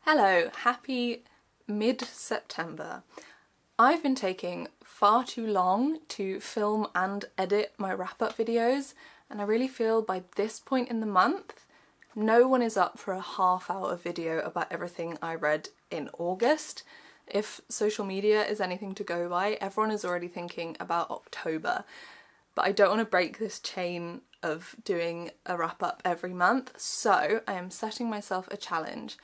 Hello, happy mid-September. I've been taking far too long to film and edit my wrap-up videos, and I really feel by this point in the month no one is up for a half-hour video about everything I read in August. If social media is anything to go by, everyone is already thinking about October. But I don't want to break this chain of doing a wrap-up every month, so I am setting myself a challenge.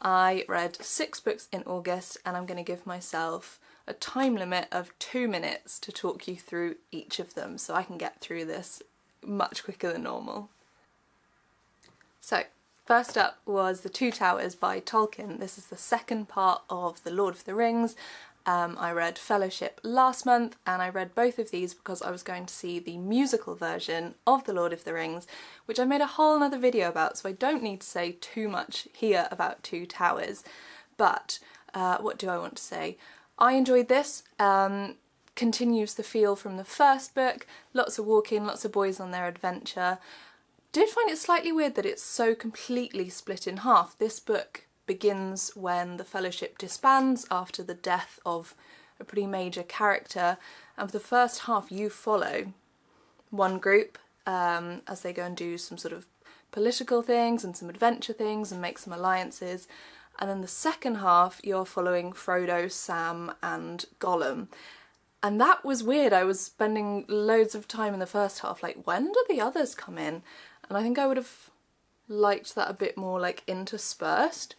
I read 6 books in August and I'm going to give myself a time limit of 2 minutes to talk you through each of them so I can get through this much quicker than normal. So, first up was The Two Towers by Tolkien. This is the second part of The Lord of the Rings. I read Fellowship last month and I read both of these because I was going to see the musical version of The Lord of the Rings, which I made a whole other video about, so I don't need to say too much here about Two Towers. But what do I want to say? I enjoyed this. Continues the feel from the first book, lots of walking, lots of boys on their adventure. Did find it slightly weird that it's so completely split in half. This book begins when the Fellowship disbands after the death of a pretty major character, and for the first half you follow one group as they go and do some sort of political things and some adventure things and make some alliances, and then the second half you're following Frodo, Sam and Gollum. And that was weird. I was spending loads of time in the first half like, when do the others come in? And I think I would have liked that a bit more like interspersed.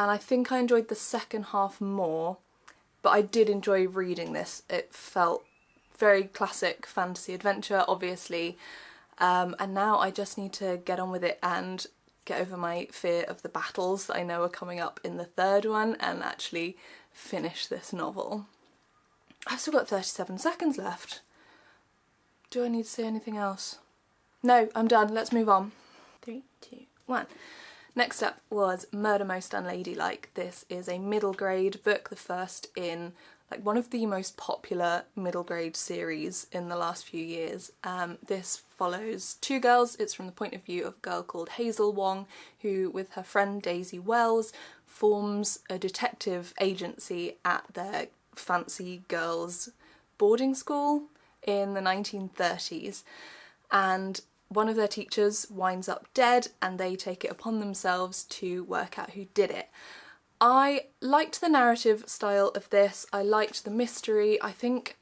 And I think I enjoyed the second half more, but I did enjoy reading this. It felt very classic fantasy adventure, obviously, and now I just need to get on with it and get over my fear of the battles that I know are coming up in the third one and actually finish this novel. I've still got 37 seconds left. Do I need to say anything else? No, I'm done. Let's move on. 3, 2, 1. Next up was Murder Most Unladylike. This is a middle grade book, the first in like one of the most popular middle grade series in the last few years. This follows two girls. It's from the point of view of a girl called Hazel Wong, who with her friend Daisy Wells forms a detective agency at their fancy girls' boarding school in the 1930s. And one of their teachers winds up dead and they take it upon themselves to work out who did it. I liked the narrative style of this, I liked the mystery. I think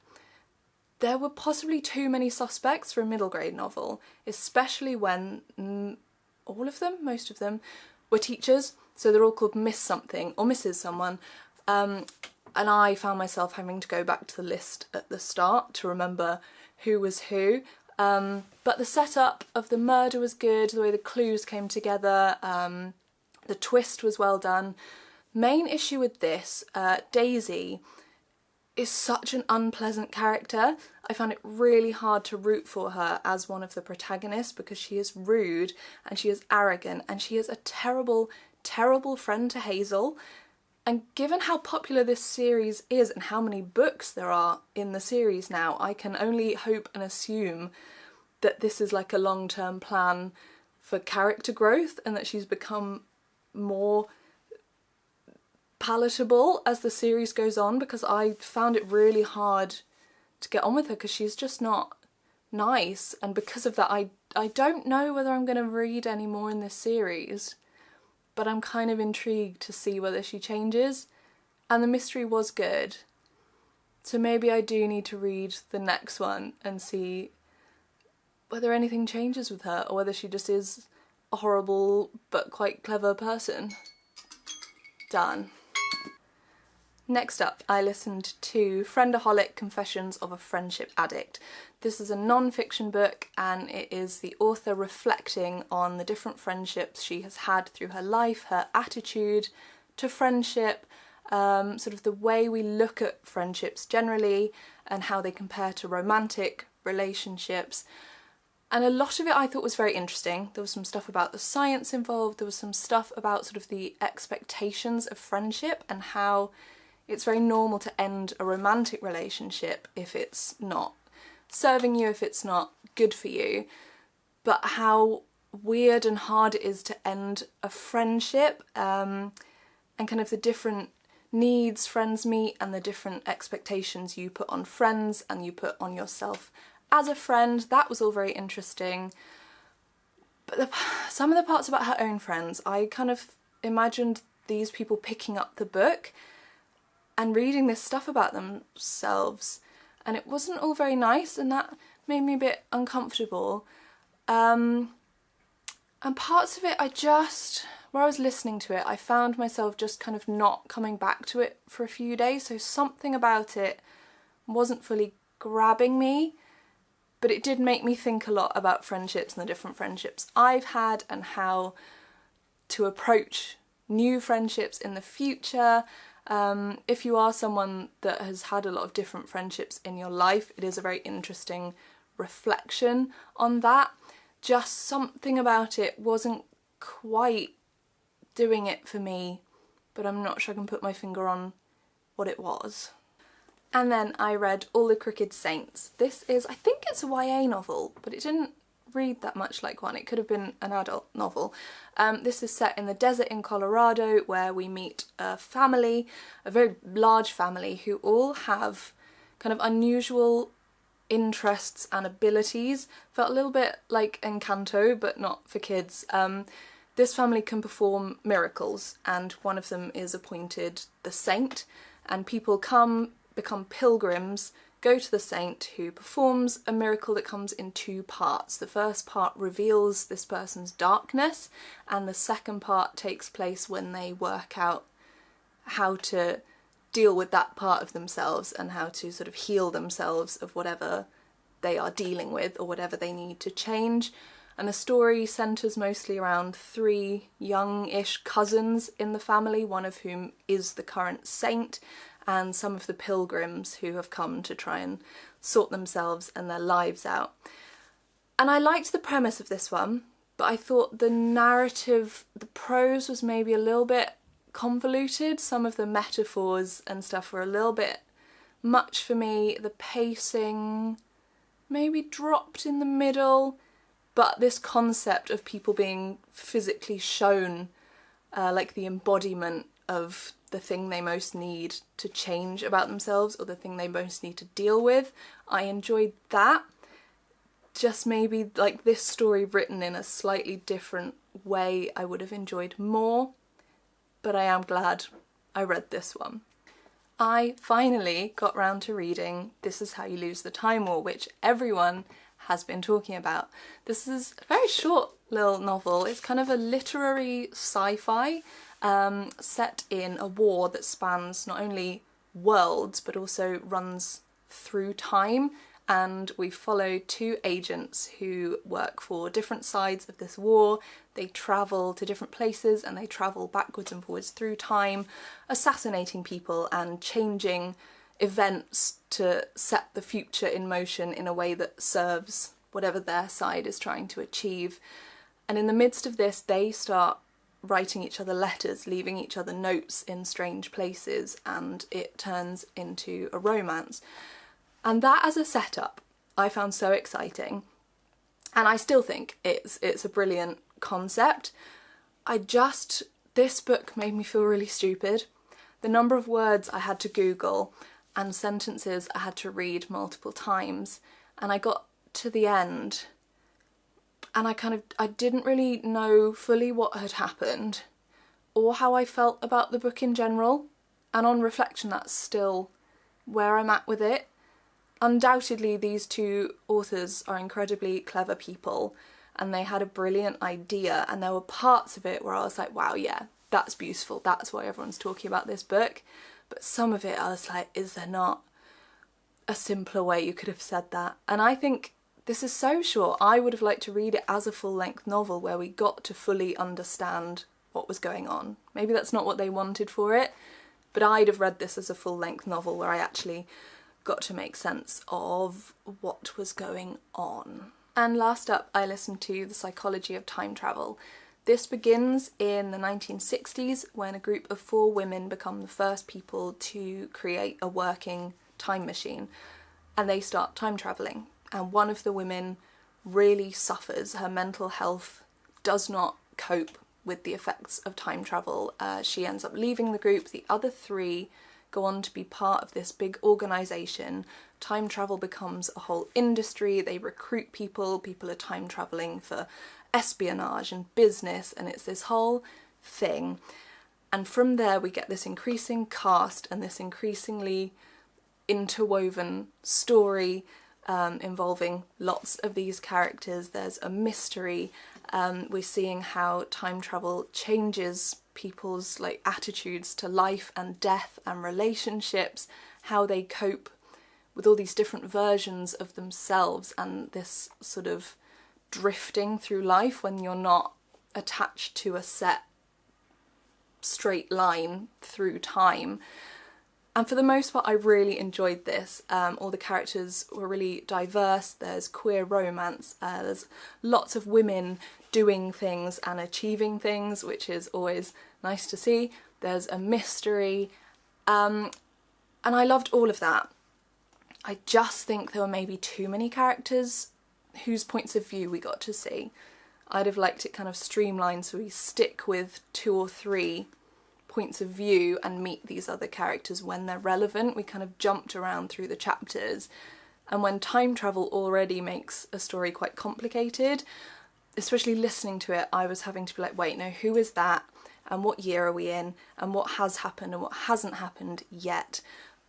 there were possibly too many suspects for a middle grade novel, especially when most of them, were teachers, so they're all called Miss something or Mrs someone, and I found myself having to go back to the list at the start to remember who was who. But the setup of the murder was good, the way the clues came together, the twist was well done. Main issue with this, Daisy is such an unpleasant character. I found it really hard to root for her as one of the protagonists because she is rude and she is arrogant and she is a terrible, terrible friend to Hazel. And given how popular this series is and how many books there are in the series now, I can only hope and assume that this is like a long-term plan for character growth and that she's become more palatable as the series goes on, because I found it really hard to get on with her because she's just not nice, and because of that I don't know whether I'm going to read any more in this series. But I'm kind of intrigued to see whether she changes, and the mystery was good. So maybe I do need to read the next one and see whether anything changes with her or whether she just is a horrible but quite clever person. Done. Next up, I listened to Friendaholic, Confessions of a Friendship Addict. This is a non-fiction book and it is the author reflecting on the different friendships she has had through her life, her attitude to friendship, sort of the way we look at friendships generally and how they compare to romantic relationships. And a lot of it I thought was very interesting. There was some stuff about the science involved, there was some stuff about sort of the expectations of friendship and how it's very normal to end a romantic relationship if it's not serving you, if it's not good for you, but how weird and hard it is to end a friendship. and kind of the different needs friends meet and the different expectations you put on friends and you put on yourself as a friend. That was all very interesting. But some of the parts about her own friends, I kind of imagined these people picking up the book and reading this stuff about themselves, and it wasn't all very nice, and that made me a bit uncomfortable. And parts of it, where I was listening to it, I found myself just kind of not coming back to it for a few days, so something about it wasn't fully grabbing me, but it did make me think a lot about friendships and the different friendships I've had and how to approach new friendships in the future. If you are someone that has had a lot of different friendships in your life, it is a very interesting reflection on that. Just something about it wasn't quite doing it for me, but I'm not sure I can put my finger on what it was. And then I read All the Crooked Saints. This is, I think it's a YA novel, but it didn't read that much like one. It could have been an adult novel. This is set in the desert in Colorado, where we meet a family, a very large family, who all have kind of unusual interests and abilities. Felt a little bit like Encanto, but not for kids. This family can perform miracles, and one of them is appointed the saint, and people become pilgrims, go to the saint, who performs a miracle that comes in two parts. The first part reveals this person's darkness, and the second part takes place when they work out how to deal with that part of themselves and how to sort of heal themselves of whatever they are dealing with or whatever they need to change. And the story centres mostly around three young-ish cousins in the family, one of whom is the current saint, and some of the pilgrims who have come to try and sort themselves and their lives out. And I liked the premise of this one, but I thought the narrative, the prose was maybe a little bit convoluted. Some of the metaphors and stuff were a little bit much for me. The pacing maybe dropped in the middle, but this concept of people being physically shown like the embodiment of the thing they most need to change about themselves or the thing they most need to deal with, I enjoyed that. Just maybe like this story written in a slightly different way I would have enjoyed more, but I am glad I read this one. I finally got round to reading This Is How You Lose the Time War, which everyone has been talking about. This is a very short little novel. It's kind of a literary sci-fi set in a war that spans not only worlds but also runs through time, and we follow two agents who work for different sides of this war. They travel to different places and they travel backwards and forwards through time, assassinating people and changing events to set the future in motion in a way that serves whatever their side is trying to achieve. And in the midst of this, they start writing each other letters, leaving each other notes in strange places, and it turns into a romance. And that as a setup I found so exciting, and I still think it's a brilliant concept. This book made me feel really stupid. The number of words I had to Google and sentences I had to read multiple times, and I got to the end and I didn't really know fully what had happened or how I felt about the book in general, and on reflection that's still where I'm at with it. Undoubtedly these two authors are incredibly clever people and they had a brilliant idea, and there were parts of it where I was like, wow, yeah, that's beautiful, that's why everyone's talking about this book. But some of it I was like, is there not a simpler way you could have said that? And I think this is so short. I would have liked to read it as a full-length novel where we got to fully understand what was going on. Maybe that's not what they wanted for it, but I'd have read this as a full-length novel where I actually got to make sense of what was going on. And last up, I listened to The Psychology of Time Travel. This begins in the 1960s when a group of 4 women become the first people to create a working time machine, and they start time travelling. And one of the women really suffers. Her mental health does not cope with the effects of time travel. She ends up leaving the group. The other three go on to be part of this big organisation. Time travel becomes a whole industry. They recruit people. People are time travelling for espionage and business, and it's this whole thing. And from there we get this increasing cast and this increasingly interwoven story involving lots of these characters. There's a mystery. We're seeing how time travel changes people's like attitudes to life and death and relationships, how they cope with all these different versions of themselves, and this sort of drifting through life when you're not attached to a set straight line through time. And for the most part I really enjoyed this. All the characters were really diverse. There's queer romance, there's lots of women doing things and achieving things, which is always nice to see. There's a mystery, and I loved all of that. I just think there were maybe too many characters whose points of view we got to see. I'd have liked it kind of streamlined so we stick with 2 or 3 points of view and meet these other characters when they're relevant. We kind of jumped around through the chapters, and when time travel already makes a story quite complicated, especially listening to it, I was having to be like, wait, no, who is that? And what year are we in? And what has happened and what hasn't happened yet?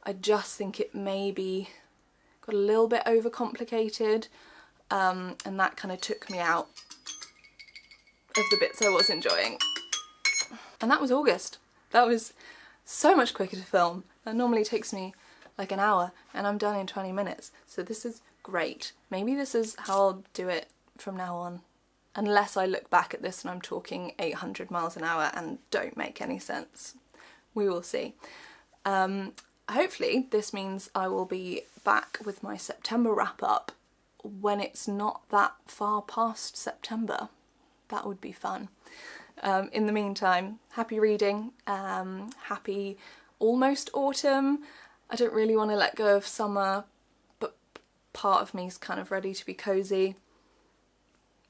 I just think it maybe got a little bit overcomplicated, and that kind of took me out of the bits I was enjoying. And that was August. That was so much quicker to film. That normally takes me like an hour and I'm done in 20 minutes. So this is great. Maybe this is how I'll do it from now on. Unless I look back at this and I'm talking 800 miles an hour and don't make any sense. We will see. Hopefully this means I will be back with my September wrap up when it's not that far past September. That would be fun. In the meantime, happy reading, happy almost autumn. I don't really want to let go of summer, but part of me is kind of ready to be cosy.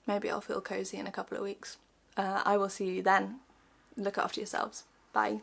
Maybe I'll feel cosy in a couple of weeks. I will see you then. Look after yourselves. Bye.